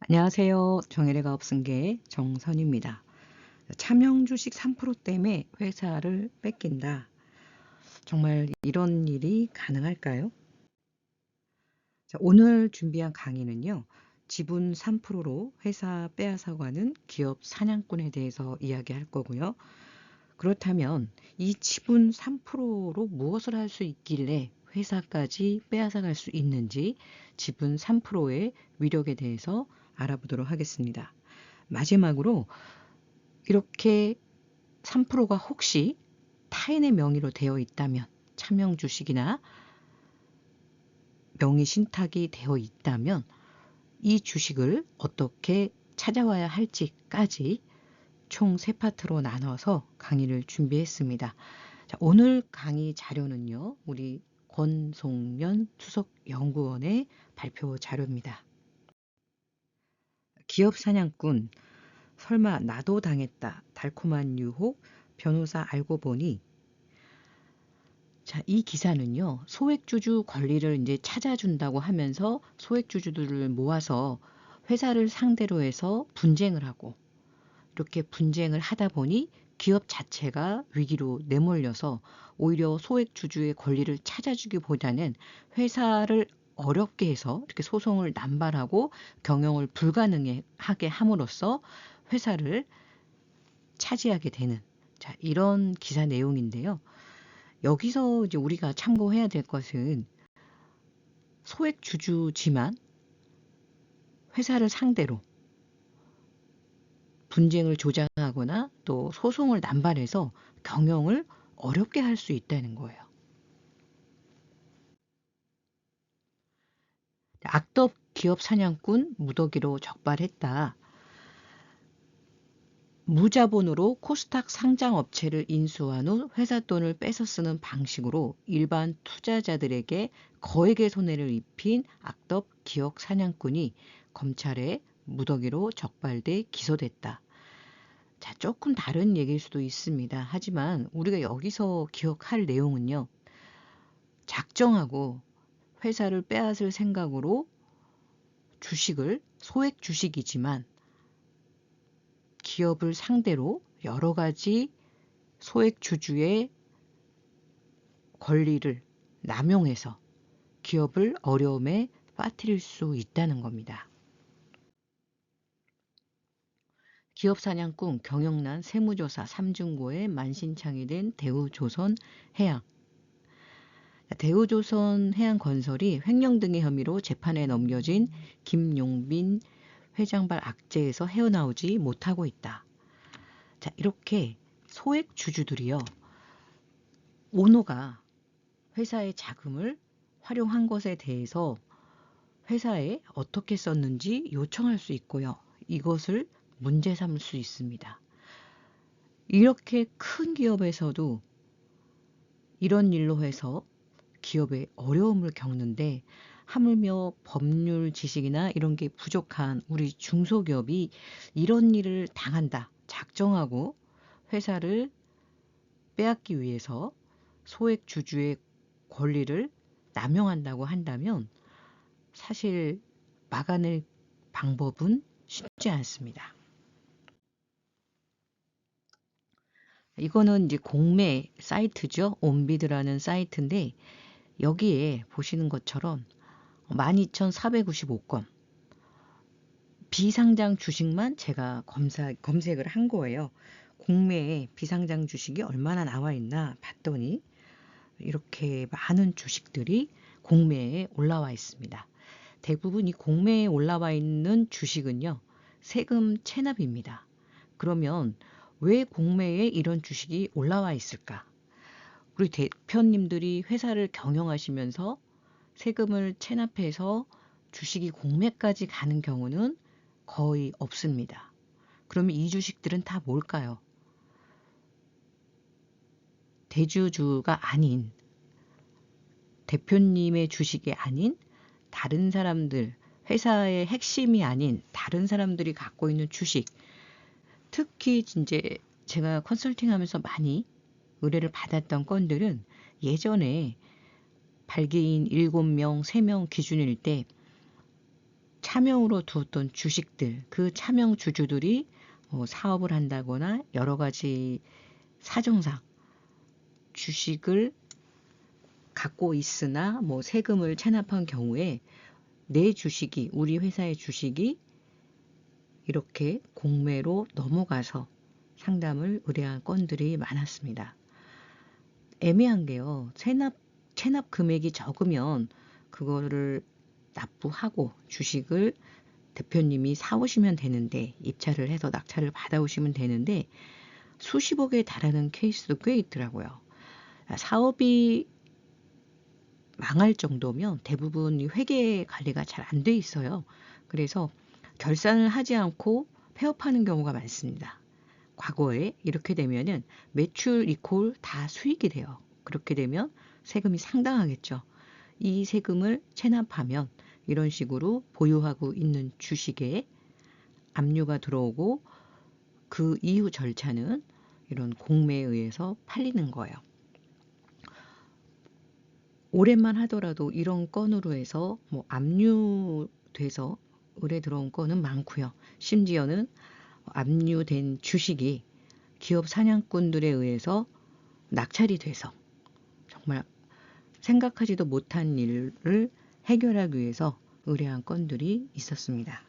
안녕하세요. 정혜래가 없은게 정선입니다. 차명 주식 3% 때문에 회사를 뺏긴다. 정말 이런 일이 가능할까요? 자, 오늘 준비한 강의는요. 지분 3%로 회사 빼앗아가는 기업 사냥꾼에 대해서 이야기할 거고요. 그렇다면 이 지분 3%로 무엇을 할 수 있길래 회사까지 빼앗아갈 수 있는지 지분 3%의 위력에 대해서 알아보도록 하겠습니다. 마지막으로 이렇게 3%가 혹시 타인의 명의로 되어 있다면, 차명 주식이나 명의 신탁이 되어 있다면 이 주식을 어떻게 찾아와야 할지까지 총 3파트로 나눠서 강의를 준비했습니다. 자, 오늘 강의 자료는요. 우리 권송면 수석연구원의 발표 자료입니다. 기업 사냥꾼, 설마 나도 당했다. 달콤한 유혹, 변호사 알고 보니. 자, 이 기사는요. 소액주주 권리를 이제 찾아준다고 하면서 소액주주들을 모아서 회사를 상대로 해서 분쟁을 하고, 이렇게 분쟁을 하다 보니 기업 자체가 위기로 내몰려서 오히려 소액주주의 권리를 찾아주기보다는 회사를 어렵게 해서 이렇게 소송을 남발하고 경영을 불가능하게 함으로써 회사를 차지하게 되는, 자, 이런 기사 내용인데요. 여기서 이제 우리가 참고해야 될 것은 소액주주지만 회사를 상대로 분쟁을 조장하거나 또 소송을 남발해서 경영을 어렵게 할 수 있다는 거예요. 악덕 기업 사냥꾼 무더기로 적발했다. 무자본으로 코스닥 상장 업체를 인수한 후 회사 돈을 뺏어 쓰는 방식으로 일반 투자자들에게 거액의 손해를 입힌 악덕 기업 사냥꾼이 검찰에 무더기로 적발돼 기소됐다. 자, 조금 다른 얘기일 수도 있습니다. 하지만 우리가 여기서 기억할 내용은요. 작정하고 회사를 빼앗을 생각으로 주식을, 소액 주식이지만 기업을 상대로 여러 가지 소액 주주의 권리를 남용해서 기업을 어려움에 빠뜨릴 수 있다는 겁니다. 기업 사냥꾼 경영난 세무조사 3중고에 만신창이 된 대우조선해양. 대우조선해양건설이 횡령 등의 혐의로 재판에 넘겨진 김용빈 회장발 악재에서 헤어나오지 못하고 있다. 자, 이렇게 소액 주주들이요. 오너가 회사의 자금을 활용한 것에 대해서 회사에 어떻게 썼는지 요청할 수 있고요. 이것을 문제 삼을 수 있습니다. 이렇게 큰 기업에서도 이런 일로 해서 기업의 어려움을 겪는데 하물며 법률 지식이나 이런 게 부족한 우리 중소기업이 이런 일을 당한다. 작정하고 회사를 빼앗기 위해서 소액 주주의 권리를 남용한다고 한다면 사실 막아낼 방법은 쉽지 않습니다. 이거는 이제 공매 사이트죠. 온비드라는 사이트인데 여기에 보시는 것처럼 12,495건 비상장 주식만 제가 검색을 한 거예요. 공매에 비상장 주식이 얼마나 나와 있나 봤더니 이렇게 많은 주식들이 공매에 올라와 있습니다. 대부분 이 공매에 올라와 있는 주식은요. 세금 체납입니다. 그러면 왜 공매에 이런 주식이 올라와 있을까? 우리 대표님들이 회사를 경영하시면서 세금을 체납해서 주식이 공매까지 가는 경우는 거의 없습니다. 그러면 이 주식들은 다 뭘까요? 대주주가 아닌, 대표님의 주식이 아닌 다른 사람들, 회사의 핵심이 아닌 다른 사람들이 갖고 있는 주식. 특히 이제 제가 컨설팅하면서 많이 의뢰를 받았던 건들은 예전에 발기인 7명, 3명 기준일 때 차명으로 두었던 주식들, 그 차명 주주들이 사업을 한다거나 여러 가지 사정상 주식을 갖고 있으나 세금을 체납한 경우에 내 주식이, 우리 회사의 주식이 이렇게 공매로 넘어가서 상담을 의뢰한 건들이 많았습니다. 애매한 게요. 체납 금액이 적으면 그거를 납부하고 주식을 대표님이 사오시면 되는데, 입찰을 해서 낙찰을 받아오시면 되는데, 수십억에 달하는 케이스도 꽤 있더라고요. 사업이 망할 정도면 대부분 회계 관리가 잘 안 돼 있어요. 그래서 결산을 하지 않고 폐업하는 경우가 많습니다. 과거에 이렇게 되면은 매출 이퀄 다 수익이 돼요. 그렇게 되면 세금이 상당하겠죠. 이 세금을 체납하면 이런 식으로 보유하고 있는 주식에 압류가 들어오고 그 이후 절차는 이런 공매에 의해서 팔리는 거예요. 올해만 하더라도 이런 건으로 해서 압류돼서 의뢰 들어온 건은 많고요. 심지어는 압류된 주식이 기업 사냥꾼들에 의해서 낙찰이 돼서 정말 생각하지도 못한 일을 해결하기 위해서 의뢰한 건들이 있었습니다.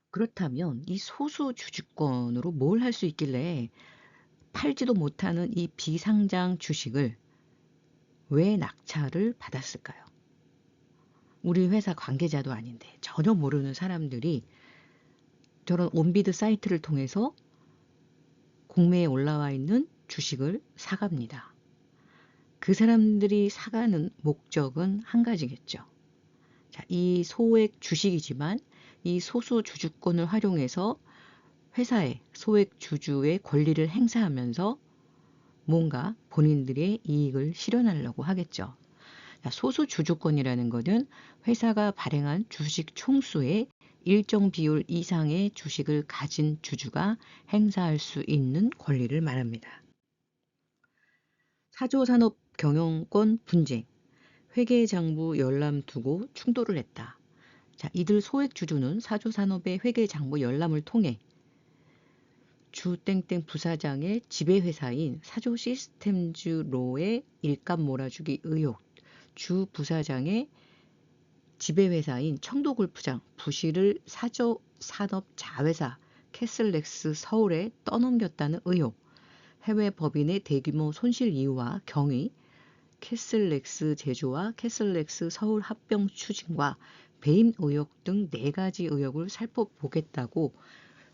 그렇다면 이 소수 주주권으로 뭘 할 수 있길래 팔지도 못하는 이 비상장 주식을 왜 낙찰을 받았을까요? 우리 회사 관계자도 아닌데 전혀 모르는 사람들이 저런 온비드 사이트를 통해서 공매에 올라와 있는 주식을 사갑니다. 그 사람들이 사가는 목적은 한 가지겠죠. 자, 이 소액 주식이지만 이 소수 주주권을 활용해서 회사의 소액 주주의 권리를 행사하면서 뭔가 본인들의 이익을 실현하려고 하겠죠. 자, 소수 주주권이라는 것은 회사가 발행한 주식 총수의 일정 비율 이상의 주식을 가진 주주가 행사할 수 있는 권리를 말합니다. 사조산업 경영권 분쟁, 회계장부 열람 두고 충돌을 했다. 자, 이들 소액 주주는 사조산업의 회계장부 열람을 통해 주 땡땡 부사장의 지배회사인 사조시스템즈로의 일감 몰아주기 의혹, 주 부사장의 지배회사인 청도골프장 부실을 사조산업 자회사 캐슬렉스 서울에 떠넘겼다는 의혹, 해외 법인의 대규모 손실 이유와 경위, 캐슬렉스 제조와 캐슬렉스 서울 합병 추진과 배임 의혹 등 4가지 의혹을 살펴보겠다고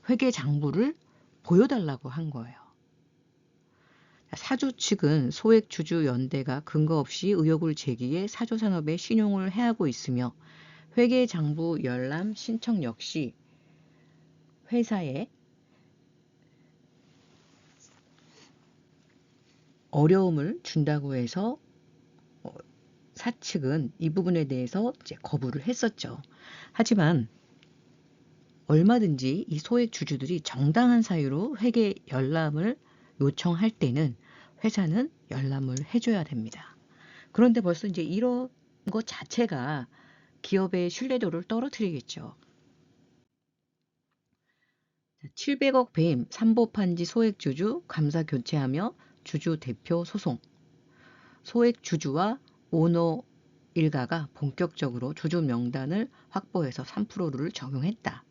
회계장부를 보여달라고 한 거예요. 사조 측은 소액주주연대가 근거 없이 의혹을 제기해 사조산업의 신용을 해하고 있으며 회계장부 열람 신청 역시 회사에 어려움을 준다고 해서 사측은 이 부분에 대해서 이제 거부를 했었죠. 하지만 얼마든지 이 소액 주주들이 정당한 사유로 회계 열람을 요청할 때는 회사는 열람을 해줘야 됩니다. 그런데 벌써 이제 이런 것 자체가 기업의 신뢰도를 떨어뜨리겠죠. 700억 배임, 삼보판지 소액 주주 감사 교체하며 주주 대표 소송. 소액 주주와 오너 일가가 본격적으로 주주 명단을 확보해서 3%를 적용했다.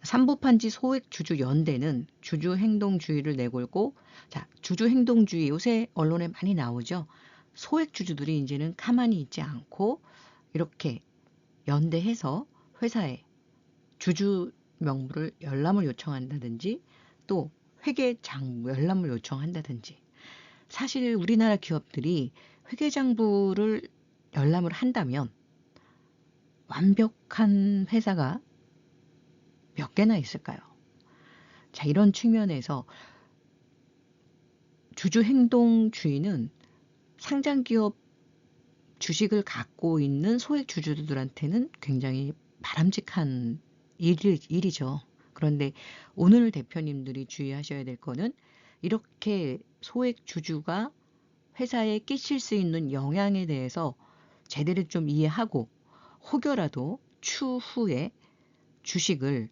삼보판지 소액주주 연대는 주주행동주의를 내걸고, 자, 주주행동주의 요새 언론에 많이 나오죠. 소액주주들이 이제는 가만히 있지 않고 이렇게 연대해서 회사에 주주 명부를 열람을 요청한다든지 또 회계장부 열람을 요청한다든지. 사실 우리나라 기업들이 회계장부를 열람을 한다면 완벽한 회사가 몇 개나 있을까요? 자, 이런 측면에서 주주행동주의는 상장기업 주식을 갖고 있는 소액 주주들한테는 굉장히 바람직한 일이죠. 그런데 오늘 대표님들이 주의하셔야 될 거는 이렇게 소액 주주가 회사에 끼칠 수 있는 영향에 대해서 제대로 좀 이해하고 혹여라도 추후에 주식을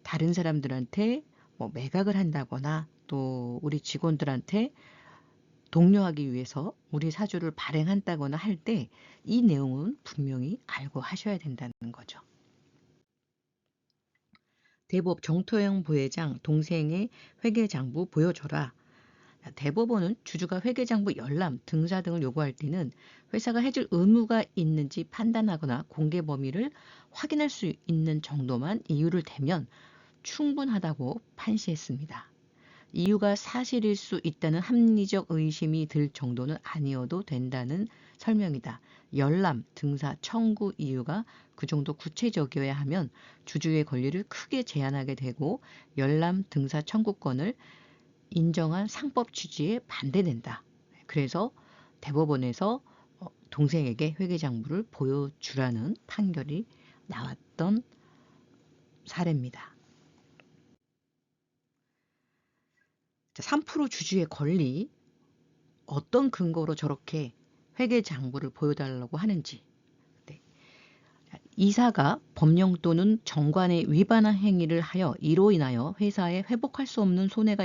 다른 사람들한테 뭐 매각을 한다거나 또 우리 직원들한테 독려하기 위해서 우리 사주를 발행한다거나 할 때 이 내용은 분명히 알고 하셔야 된다는 거죠. 대법 정토영 부회장 동생의 회계장부 보여줘라. 대법원은 주주가 회계장부 열람, 등사 등을 요구할 때는 회사가 해줄 의무가 있는지 판단하거나 공개 범위를 확인할 수 있는 정도만 이유를 대면 충분하다고 판시했습니다. 이유가 사실일 수 있다는 합리적 의심이 들 정도는 아니어도 된다는 설명이다. 열람, 등사, 청구 이유가 그 정도 구체적이어야 하면 주주의 권리를 크게 제한하게 되고 열람, 등사, 청구권을 인정한 상법 취지에 반대된다. 그래서 대법원에서 동생에게 회계장부를 보여주라는 판결이 나왔던 사례입니다. 3% 주주의 권리, 어떤 근거로 저렇게 회계장부를 보여달라고 하는지. 네. 이사가 법령 또는 정관에 위반한 행위를 하여 이로 인하여 회사에 회복할 수 없는 손해가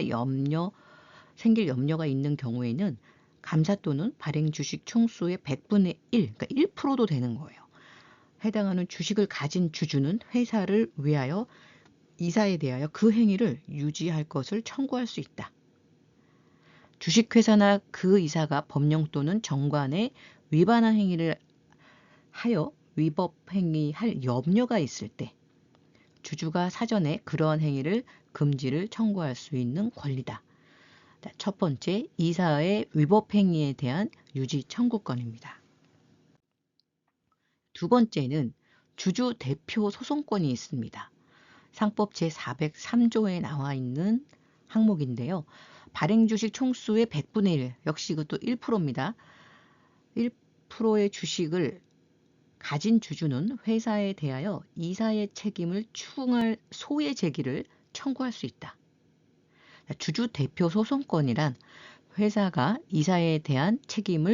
생길 염려가 있는 경우에는 감사 또는 발행 주식 총수의 100분의 1, 그러니까 1%도 되는 거예요. 해당하는 주식을 가진 주주는 회사를 위하여 이사에 대하여 그 행위를 유지할 것을 청구할 수 있다. 주식회사나 그 이사가 법령 또는 정관에 위반한 행위를 하여 위법 행위할 염려가 있을 때 주주가 사전에 그러한 행위를 금지를 청구할 수 있는 권리다. 첫 번째, 이사의 위법 행위에 대한 유지 청구권입니다. 두 번째는 주주 대표 소송권이 있습니다. 상법 제403조에 나와 있는 항목인데요. 발행 주식 총수의 100분의 1, 역시 그것도 1%입니다. 1%의 주식을 가진 주주는 회사에 대하여 이사의 책임을 추궁할 소의 제기를 청구할 수 있다. 주주 대표 소송권이란 회사가 이사에 대한 책임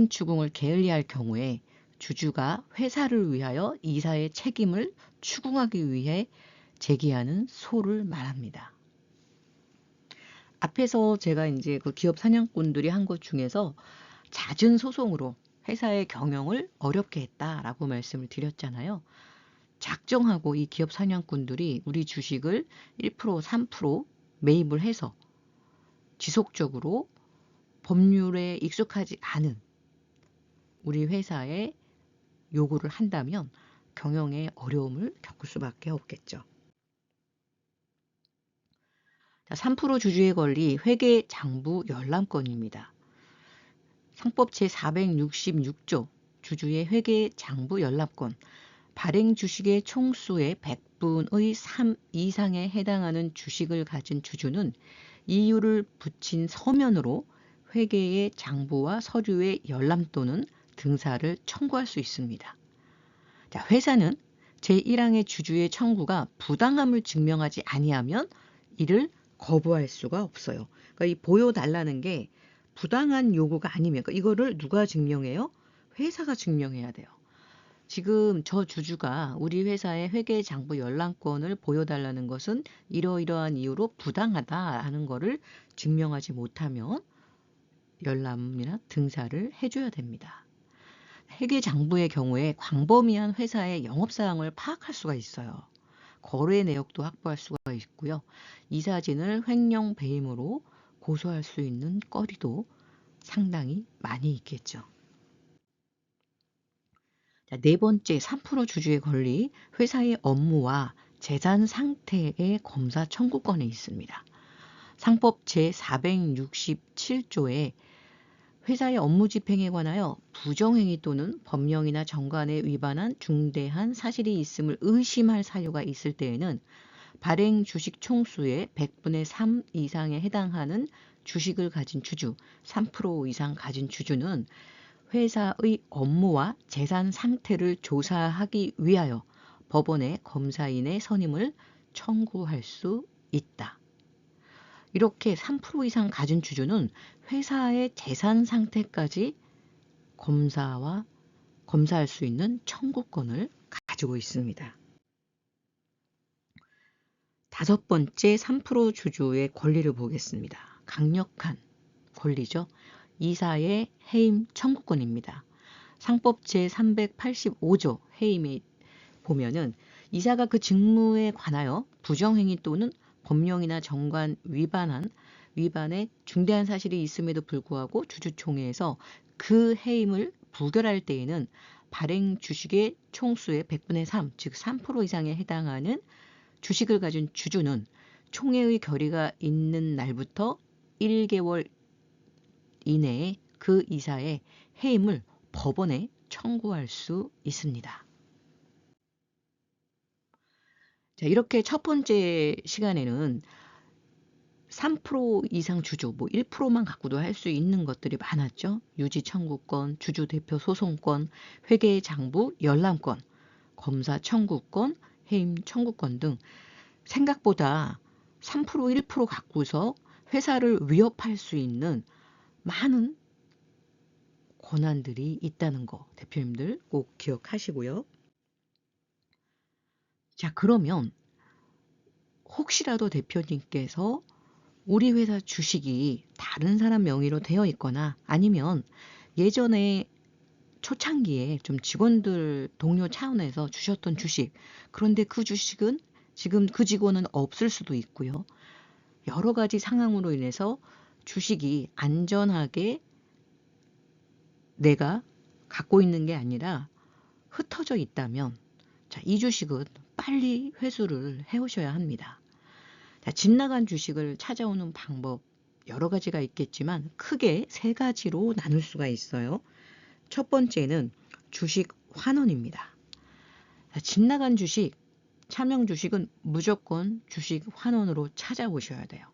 추궁을 게을리할 경우에 주주가 회사를 위하여 이사의 책임을 추궁하기 위해 제기하는 소를 말합니다. 앞에서 제가 이제 그 기업 사냥꾼들이 한 것 중에서 잦은 소송으로 회사의 경영을 어렵게 했다라고 말씀을 드렸잖아요. 작정하고 이 기업 사냥꾼들이 우리 주식을 1%, 3% 매입을 해서 지속적으로 법률에 익숙하지 않은 우리 회사에 요구를 한다면 경영에 어려움을 겪을 수밖에 없겠죠. 3% 주주의 권리 회계장부 열람권입니다. 상법 제466조 주주의 회계장부 열람권, 발행 주식의 총수의 100분의 3 이상에 해당하는 주식을 가진 주주는 이유를 붙인 서면으로 회계의 장부와 서류의 열람 또는 등사를 청구할 수 있습니다. 자, 회사는 제1항의 주주의 청구가 부당함을 증명하지 아니하면 이를 거부할 수가 없어요. 그러니까 이 보여달라는 게 부당한 요구가 아니면, 그러니까 이거를 누가 증명해요? 회사가 증명해야 돼요. 지금 저 주주가 우리 회사의 회계장부 열람권을 보여달라는 것은 이러이러한 이유로 부당하다라는 거를 증명하지 못하면 열람이나 등사를 해줘야 됩니다. 회계장부의 경우에 광범위한 회사의 영업사항을 파악할 수가 있어요. 거래 내역도 확보할 수가 있고요. 이 사진을 횡령 배임으로 고소할 수 있는 거리도 상당히 많이 있겠죠. 자, 네 번째, 3% 주주의 권리, 회사의 업무와 재산 상태의 검사 청구권이 있습니다. 상법 제467조에 회사의 업무 집행에 관하여 부정행위 또는 법령이나 정관에 위반한 중대한 사실이 있음을 의심할 사유가 있을 때에는 발행 주식 총수의 100분의 3 이상에 해당하는 주식을 가진 주주, 3% 이상 가진 주주는 회사의 업무와 재산 상태를 조사하기 위하여 법원의 검사인의 선임을 청구할 수 있다. 이렇게 3% 이상 가진 주주는 회사의 재산 상태까지 검사와 검사할 수 있는 청구권을 가지고 있습니다. 다섯 번째 3% 주주의 권리를 보겠습니다. 강력한 권리죠. 이사의 해임 청구권입니다. 상법 제385조 해임에 보면은 이사가 그 직무에 관하여 부정행위 또는 법령이나 정관 위반의 중대한 사실이 있음에도 불구하고 주주총회에서 그 해임을 부결할 때에는 발행 주식의 총수의 100분의 3, 즉 3% 이상에 해당하는 주식을 가진 주주는 총회의 결의가 있는 날부터 1개월 이내에 그 이사의 해임을 법원에 청구할 수 있습니다. 자, 이렇게 첫 번째 시간에는 3% 이상 주주, 1%만 갖고도 할 수 있는 것들이 많았죠. 유지 청구권, 주주 대표 소송권, 회계 장부 열람권, 검사 청구권, 해임 청구권 등 생각보다 3%, 1% 갖고서 회사를 위협할 수 있는 많은 권한들이 있다는 거 대표님들 꼭 기억하시고요. 자, 그러면 혹시라도 대표님께서 우리 회사 주식이 다른 사람 명의로 되어 있거나 아니면 예전에 초창기에 좀 직원들 동료 차원에서 주셨던 주식, 그런데 그 주식은 지금 그 직원은 없을 수도 있고요. 여러 가지 상황으로 인해서 주식이 안전하게 내가 갖고 있는 게 아니라 흩어져 있다면 자, 이 주식은 빨리 회수를 해오셔야 합니다. 자, 집 나간 주식을 찾아오는 방법 여러 가지가 있겠지만 크게 세 가지로 나눌 수가 있어요. 첫 번째는 주식 환원입니다. 자, 집 나간 주식, 차명 주식은 무조건 주식 환원으로 찾아오셔야 돼요.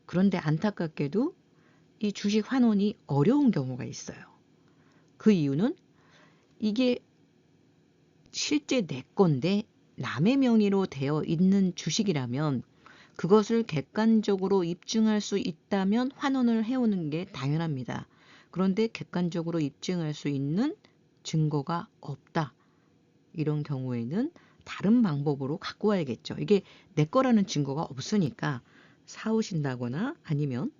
그런데 안타깝게도 이 주식 환원이 어려운 경우가 있어요. 그 이유는 이게 실제 내 건데 남의 명의로 되어 있는 주식이라면 그것을 객관적으로 입증할 수 있다면 환원을 해오는 게 당연합니다. 그런데 객관적으로 입증할 수 있는 증거가 없다. 이런 경우에는 다른 방법으로 갖고 와야겠죠. 이게 내 거라는 증거가 없으니까 사오신다거나 아니면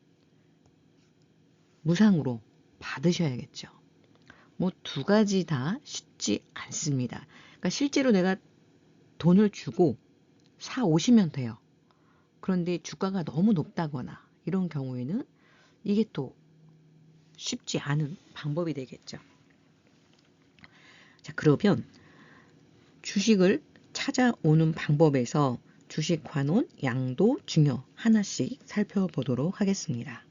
무상으로 받으셔야겠죠. 두 가지 다 쉽지 않습니다. 그러니까 실제로 내가 돈을 주고 사 오시면 돼요. 그런데 주가가 너무 높다거나 이런 경우에는 이게 또 쉽지 않은 방법이 되겠죠. 자, 그러면 주식을 찾아오는 방법에서 주식 환원, 양도, 증여 하나씩 살펴보도록 하겠습니다.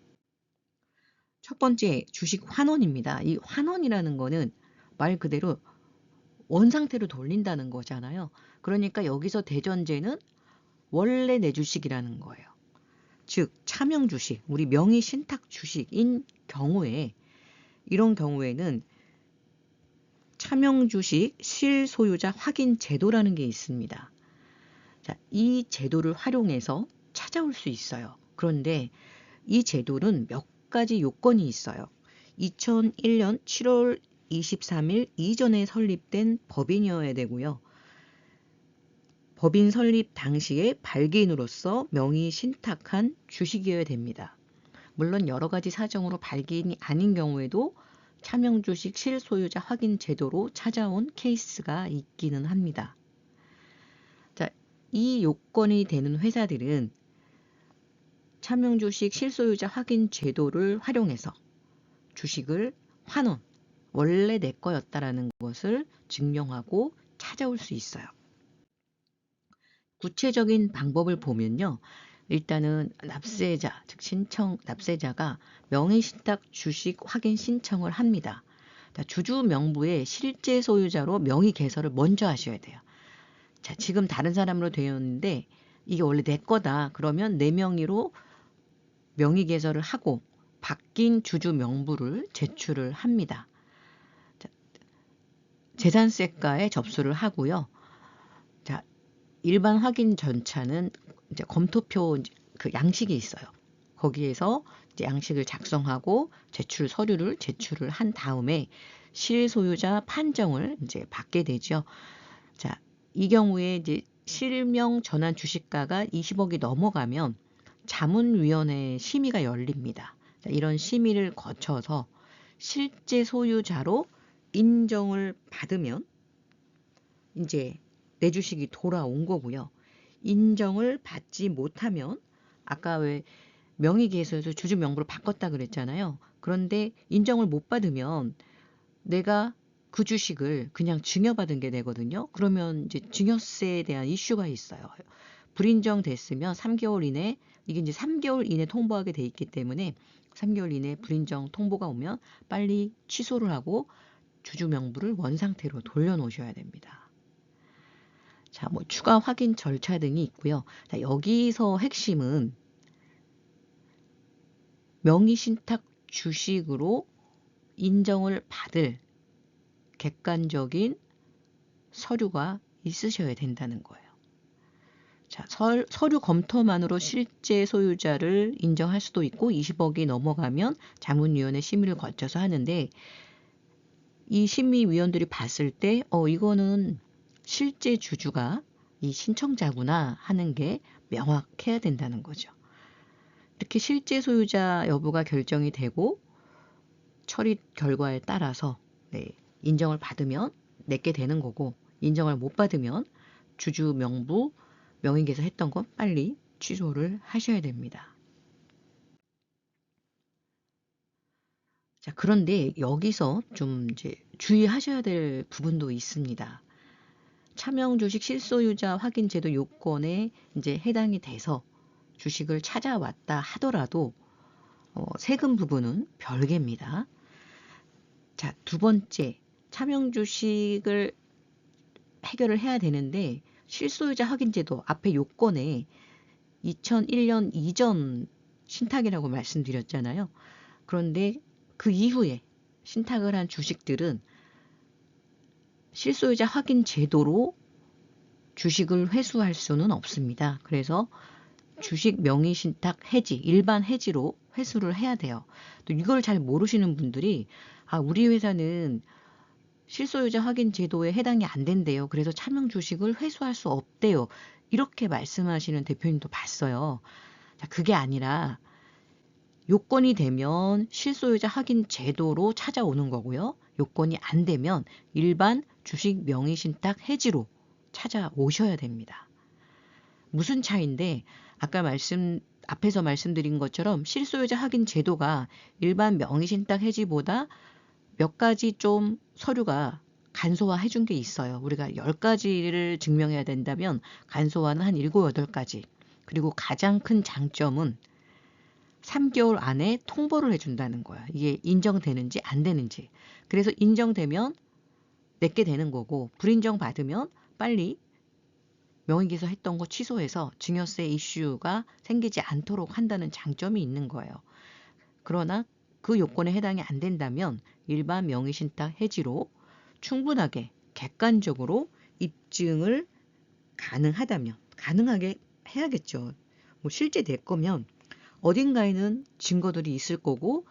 첫 번째, 주식 환원입니다. 이 환원이라는 거는 말 그대로 원상태로 돌린다는 거잖아요. 그러니까 여기서 대전제는 원래 내 주식이라는 거예요. 즉 차명 주식, 우리 명의 신탁 주식인 경우에 이런 경우에는 차명 주식 실소유자 확인 제도라는 게 있습니다. 자, 이 제도를 활용해서 찾아올 수 있어요. 그런데 이 제도는 몇 가지 요건이 있어요. 2001년 7월 23일 이전에 설립된 법인이어야 되고요. 법인 설립 당시에 발기인으로서 명의 신탁한 주식이어야 됩니다. 물론 여러 가지 사정으로 발기인이 아닌 경우에도 차명 주식 실소유자 확인 제도로 찾아온 케이스가 있기는 합니다. 자, 이 요건이 되는 회사들은 차명 주식 실소유자 확인 제도를 활용해서 주식을 환원, 원래 내 거였다라는 것을 증명하고 찾아올 수 있어요. 구체적인 방법을 보면요. 일단은 납세자, 즉 납세자가 명의신탁 주식 확인 신청을 합니다. 주주 명부에 실제 소유자로 명의 개설을 먼저 하셔야 돼요. 자, 지금 다른 사람으로 되어 있는데 이게 원래 내 거다. 그러면 내 명의로 명의 개설을 하고 바뀐 주주 명부를 제출을 합니다. 자, 재산세과에 접수를 하고요. 일반 확인 절차는 이제 검토표 그 양식이 있어요. 거기에서 이제 양식을 작성하고 제출 서류를 제출을 한 다음에 실소유자 판정을 이제 받게 되죠. 자, 이 경우에 이제 실명 전환 주식가가 20억이 넘어가면 자문위원회 심의가 열립니다. 자, 이런 심의를 거쳐서 실제 소유자로 인정을 받으면 이제 내 주식이 돌아온 거고요. 인정을 받지 못하면 아까 왜 명의계에서 주주 명부를 바꿨다 그랬잖아요. 그런데 인정을 못 받으면 내가 그 주식을 그냥 증여받은 게 되거든요. 그러면 이제 증여세에 대한 이슈가 있어요. 불인정됐으면 3개월 이내, 이게 이제 3개월 이내 통보하게 돼 있기 때문에 3개월 이내 불인정 통보가 오면 빨리 취소를 하고 주주 명부를 원상태로 돌려놓으셔야 됩니다. 자, 뭐 추가 확인 절차 등이 있고요. 자, 여기서 핵심은 명의신탁 주식으로 인정을 받을 객관적인 서류가 있으셔야 된다는 거예요. 자, 서류 검토만으로 실제 소유자를 인정할 수도 있고 20억이 넘어가면 자문위원회 심의를 거쳐서 하는데 이 심의위원들이 봤을 때 이거는 실제 주주가 이 신청자구나 하는 게 명확해야 된다는 거죠. 이렇게 실제 소유자 여부가 결정이 되고 처리 결과에 따라서 인정을 받으면 내게 되는 거고 인정을 못 받으면 주주 명부 명의계에서 했던 건 빨리 취소를 하셔야 됩니다. 자, 그런데 여기서 좀 이제 주의하셔야 될 부분도 있습니다. 차명주식 실소유자 확인 제도 요건에 이제 해당이 돼서 주식을 찾아왔다 하더라도 세금 부분은 별개입니다. 자, 두 번째, 차명주식을 해결을 해야 되는데 실소유자 확인 제도 앞에 요건에 2001년 이전 신탁이라고 말씀드렸잖아요. 그런데 그 이후에 신탁을 한 주식들은 실소유자 확인 제도로 주식을 회수할 수는 없습니다. 그래서 주식 명의 신탁 해지, 일반 해지로 회수를 해야 돼요. 또 이걸 잘 모르시는 분들이 우리 회사는 실소유자 확인 제도에 해당이 안 된대요. 그래서 차명 주식을 회수할 수 없대요. 이렇게 말씀하시는 대표님도 봤어요. 자, 그게 아니라 요건이 되면 실소유자 확인 제도로 찾아오는 거고요. 요건이 안 되면 일반 주식 명의 신탁 해지로 찾아오셔야 됩니다. 무슨 차이인데 아까 앞에서 말씀드린 것처럼 실소유자 확인 제도가 일반 명의 신탁 해지보다 몇 가지 좀 서류가 간소화 해준 게 있어요. 우리가 10가지를 증명해야 된다면 간소화는 한 7, 8가지. 그리고 가장 큰 장점은 3개월 안에 통보를 해준다는 거야. 이게 인정되는지 안 되는지. 그래서 인정되면 내게 되는 거고 불인정 받으면 빨리 명의기소 했던 거 취소해서 증여세 이슈가 생기지 않도록 한다는 장점이 있는 거예요. 그러나 그 요건에 해당이 안 된다면 일반 명의신탁 해지로 충분하게 객관적으로 입증을 가능하게 해야겠죠. 뭐 실제 될 거면 어딘가에는 증거들이 있을 거고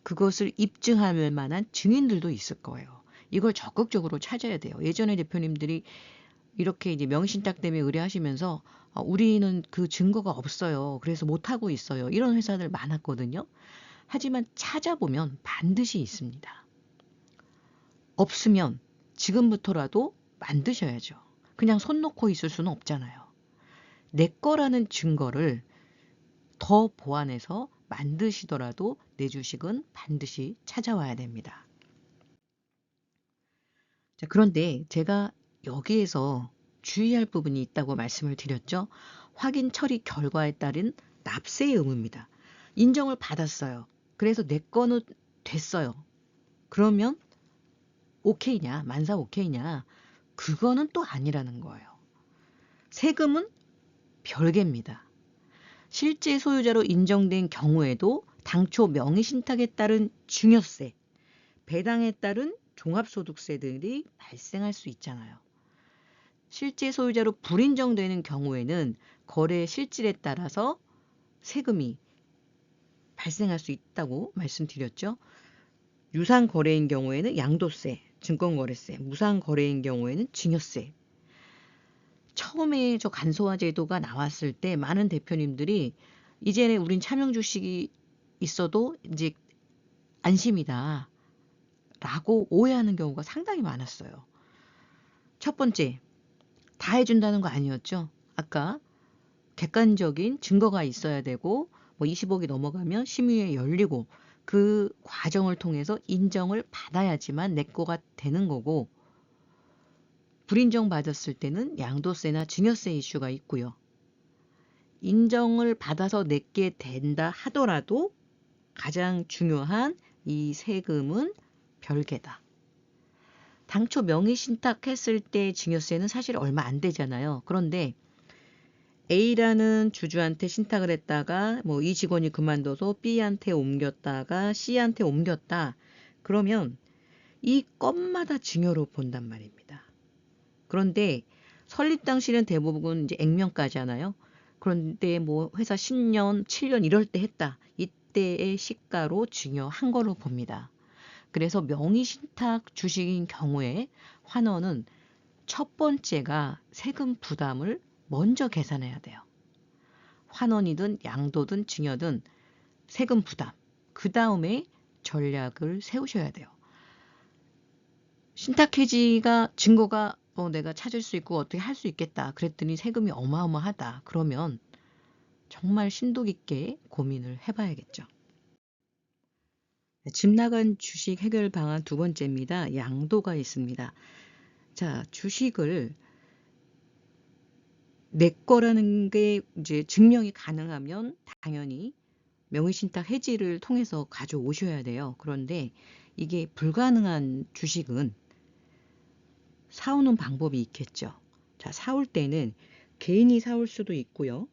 그것을 입증할 만한 증인들도 있을 거예요. 이걸 적극적으로 찾아야 돼요. 예전에 대표님들이 이렇게 이제 명의신탁 때문에 의뢰하시면서 우리는 그 증거가 없어요. 그래서 못하고 있어요. 이런 회사들 많았거든요. 하지만 찾아보면 반드시 있습니다. 없으면 지금부터라도 만드셔야죠. 그냥 손 놓고 있을 수는 없잖아요. 내 거라는 증거를 더 보완해서 만드시더라도 내 주식은 반드시 찾아와야 됩니다. 자, 그런데 제가 여기에서 주의할 부분이 있다고 말씀을 드렸죠. 확인 처리 결과에 따른 납세의 의무입니다. 인정을 받았어요. 그래서 내 거는 됐어요. 그러면 오케이냐, 만사 오케이냐, 그거는 또 아니라는 거예요. 세금은 별개입니다. 실제 소유자로 인정된 경우에도 당초 명의신탁에 따른 증여세, 배당에 따른 종합소득세들이 발생할 수 있잖아요. 실제 소유자로 불인정되는 경우에는 거래 실질에 따라서 세금이 발생할 수 있다고 말씀드렸죠. 유상거래인 경우에는 양도세, 증권거래세, 무상거래인 경우에는 증여세. 처음에 저 간소화 제도가 나왔을 때 많은 대표님들이 이제는 우린 차명 주식이 있어도 이제 안심이다 라고 오해하는 경우가 상당히 많았어요. 첫 번째, 다 해준다는 거 아니었죠. 아까 객관적인 증거가 있어야 되고 뭐 20억이 넘어가면 심의회 열리고 그 과정을 통해서 인정을 받아야지만 내 거가 되는 거고, 불인정 받았을 때는 양도세나 증여세 이슈가 있고요. 인정을 받아서 내게 된다 하더라도 가장 중요한 이 세금은 별개다. 당초 명의신탁했을 때 증여세는 사실 얼마 안 되잖아요. 그런데 A라는 주주한테 신탁을 했다가 뭐 이 직원이 그만둬서 B한테 옮겼다가 C한테 옮겼다. 그러면 이 건마다 증여로 본단 말입니다. 그런데 설립 당시는 대부분 이제 액면가잖아요. 그런데 뭐 회사 10년, 7년 이럴 때 했다. 이때의 시가로 증여한 걸로 봅니다. 그래서 명의신탁 주식인 경우에 환원은 첫 번째가 세금 부담을 먼저 계산해야 돼요. 환원이든 양도든 증여든 세금 부담, 그 다음에 전략을 세우셔야 돼요. 신탁해지가 증거가 내가 찾을 수 있고 어떻게 할 수 있겠다. 그랬더니 세금이 어마어마하다. 그러면 정말 심도 깊게 고민을 해봐야겠죠. 집 나간 주식 해결 방안 두 번째입니다. 양도가 있습니다. 자, 주식을 내 거라는 게 이제 증명이 가능하면 당연히 명의신탁 해지를 통해서 가져오셔야 돼요. 그런데 이게 불가능한 주식은 사오는 방법이 있겠죠. 자, 사올 때는 개인이 사올 수도 있고요.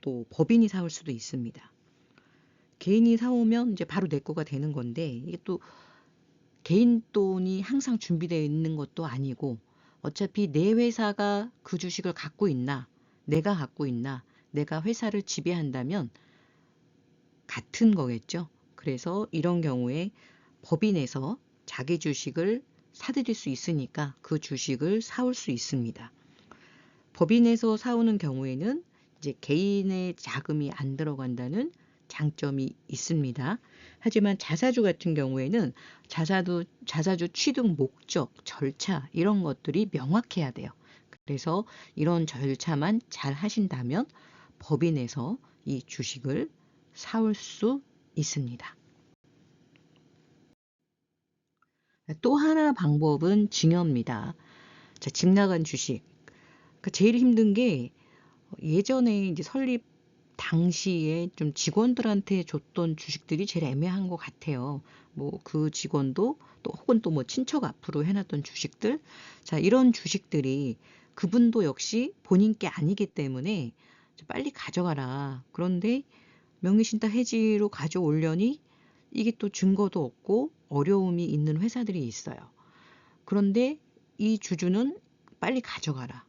또 법인이 사올 수도 있습니다. 개인이 사오면 이제 바로 내 거가 되는 건데, 이게 또 개인 돈이 항상 준비되어 있는 것도 아니고, 어차피 내 회사가 그 주식을 갖고 있나, 내가 갖고 있나, 내가 회사를 지배한다면 같은 거겠죠. 그래서 이런 경우에 법인에서 자기 주식을 사들일 수 있으니까 그 주식을 사올 수 있습니다. 법인에서 사오는 경우에는 이제 개인의 자금이 안 들어간다는 장점이 있습니다. 하지만 자사주 같은 경우에는 자사주 취득 목적, 절차 이런 것들이 명확해야 돼요. 그래서 이런 절차만 잘 하신다면 법인에서 이 주식을 사올 수 있습니다. 또 하나 방법은 증여입니다. 자, 집 나간 주식. 제일 힘든 게 예전에 이제 설립 당시에 좀 직원들한테 줬던 주식들이 제일 애매한 것 같아요. 뭐 그 직원도 또 혹은 또 뭐 친척 앞으로 해놨던 주식들. 자, 이런 주식들이 그분도 역시 본인 게 아니기 때문에 빨리 가져가라. 그런데 명의신탁 해지로 가져오려니 이게 또 증거도 없고 어려움이 있는 회사들이 있어요. 그런데 이 주주는 빨리 가져가라.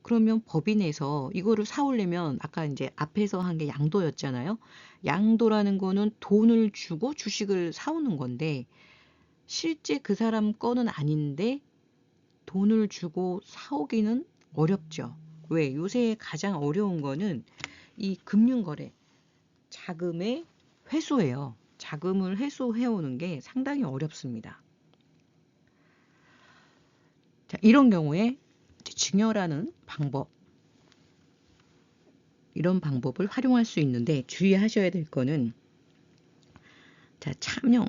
그러면 법인에서 이거를 사오려면 아까 이제 앞에서 한 게 양도였잖아요. 양도라는 거는 돈을 주고 주식을 사오는 건데 실제 그 사람 거는 아닌데 돈을 주고 사오기는 어렵죠. 왜? 요새 가장 어려운 거는 이 금융거래, 자금의 회수예요. 자금을 회수해오는 게 상당히 어렵습니다. 자, 이런 경우에 증여라는 방법, 이런 방법을 활용할 수 있는데 주의하셔야 될 거는, 자, 차명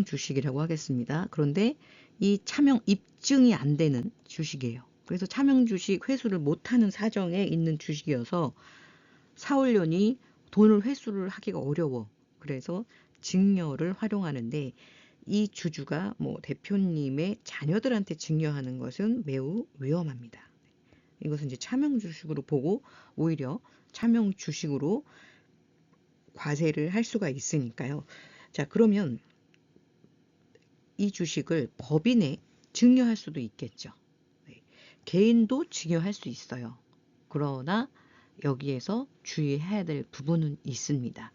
주식이라고 하겠습니다. 그런데 이 차명 입증이 안 되는 주식이에요. 그래서 차명 주식 회수를 못하는 사정에 있는 주식이어서 사오려니 돈을 회수를 하기가 어려워. 그래서 증여를 활용하는데 이 주주가 뭐 대표님의 자녀들한테 증여하는 것은 매우 위험합니다. 이것은 이제 차명 주식으로 보고 오히려 차명 주식으로 과세를 할 수가 있으니까요. 자, 그러면 이 주식을 법인에 증여할 수도 있겠죠. 네. 개인도 증여할 수 있어요. 그러나 여기에서 주의해야 될 부분은 있습니다.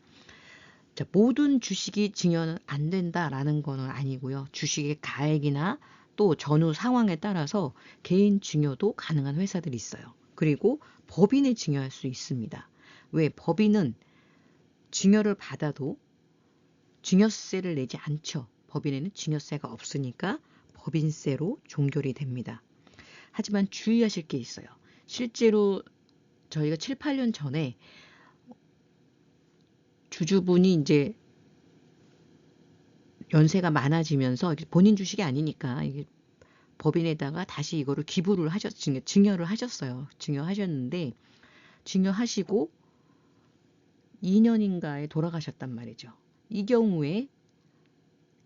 자, 모든 주식이 증여는 안 된다라는 거는 아니고요. 주식의 가액이나 또 전후 상황에 따라서 개인 증여도 가능한 회사들이 있어요. 그리고 법인에 증여할 수 있습니다. 왜? 법인은 증여를 받아도 증여세를 내지 않죠. 법인에는 증여세가 없으니까 법인세로 종결이 됩니다. 하지만 주의하실 게 있어요. 실제로 저희가 7, 8년 전에 주주분이 이제 연세가 많아지면서 본인 주식이 아니니까 이게 법인에다가 다시 이거를 기부를 증여를 하셨어요. 증여하셨는데 증여하시고 2년인가에 돌아가셨단 말이죠. 이 경우에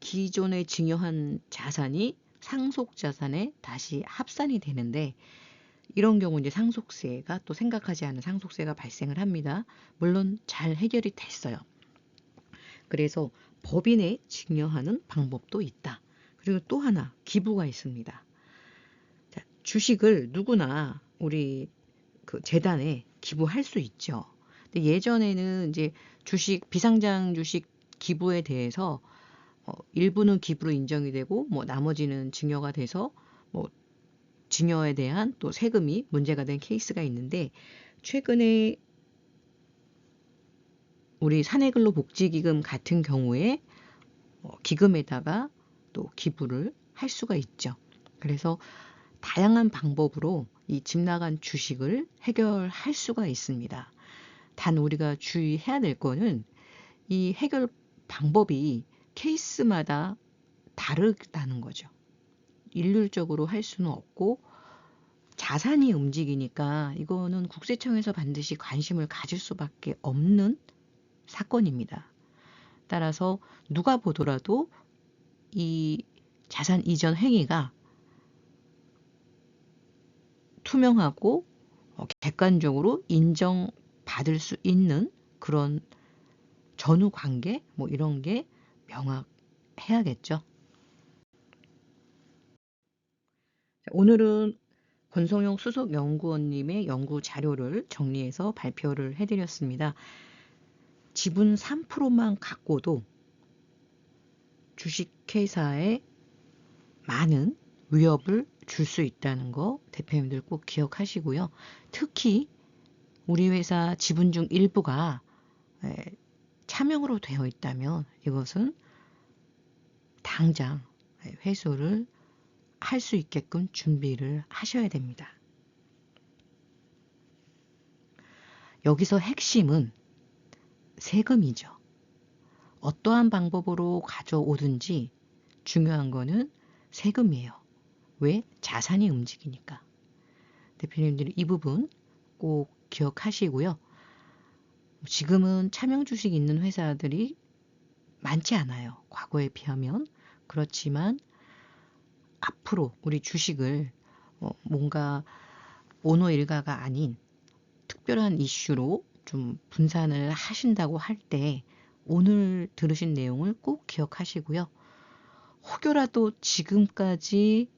기존에 증여한 자산이 상속 자산에 다시 합산이 되는데 이런 경우 이제 상속세가 또 생각하지 않은 상속세가 발생을 합니다. 물론 잘 해결이 됐어요. 그래서 법인에 증여하는 방법도 있다. 그리고 또 하나 기부가 있습니다. 자, 주식을 누구나 우리 그 재단에 기부할 수 있죠. 근데 예전에는 이제 주식 비상장 주식 기부에 대해서 일부는 기부로 인정이 되고 뭐 나머지는 증여가 돼서 뭐 증여에 대한 또 세금이 문제가 된 케이스가 있는데 최근에 우리 사내근로복지기금 같은 경우에 기금에다가 또 기부를 할 수가 있죠. 그래서 다양한 방법으로 이 집 나간 주식을 해결할 수가 있습니다. 단 우리가 주의해야 될 거는 이 해결 방법이 케이스마다 다르다는 거죠. 일률적으로 할 수는 없고 자산이 움직이니까 이거는 국세청에서 반드시 관심을 가질 수밖에 없는 사건입니다. 따라서 누가 보더라도 이 자산 이전 행위가 투명하고 객관적으로 인정받을 수 있는 그런 전후 관계 뭐 이런 게 명확해야겠죠. 오늘은 권성용 수석 연구원님의 연구 자료를 정리해서 발표를 해드렸습니다. 지분 3%만 갖고도 주식회사에 많은 위협을 줄 수 있다는 거 대표님들 꼭 기억하시고요. 특히 우리 회사 지분 중 일부가 차명으로 되어 있다면 이것은 당장 회수를 할 수 있게끔 준비를 하셔야 됩니다. 여기서 핵심은 세금이죠. 어떠한 방법으로 가져오든지 중요한 거는 세금이에요. 왜? 자산이 움직이니까. 대표님들이 이 부분 꼭 기억하시고요. 지금은 차명 주식 있는 회사들이 많지 않아요. 과거에 비하면. 그렇지만 앞으로 우리 주식을 뭔가 오노일가가 아닌 특별한 이슈로 좀 분산을 하신다고 할 때 오늘 들으신 내용을 꼭 기억하시고요. 혹여라도 지금까지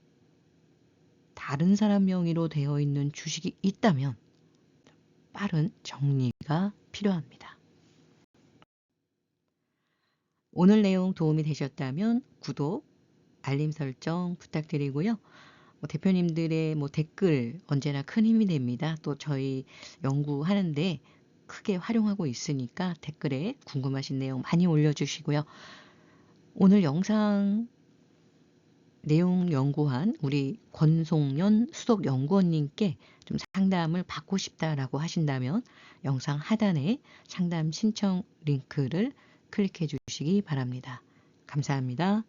다른 사람 명의로 되어 있는 주식이 있다면 빠른 정리가 필요합니다. 오늘 내용 도움이 되셨다면 구독, 알림 설정 부탁드리고요. 대표님들의 댓글 언제나 큰 힘이 됩니다. 또 저희 연구하는데 크게 활용하고 있으니까 댓글에 궁금하신 내용 많이 올려주시고요. 오늘 영상 내용 연구한 우리 권송연 수석 연구원님께 좀 상담을 받고 싶다라고 하신다면 영상 하단에 상담 신청 링크를 클릭해 주시기 바랍니다. 감사합니다.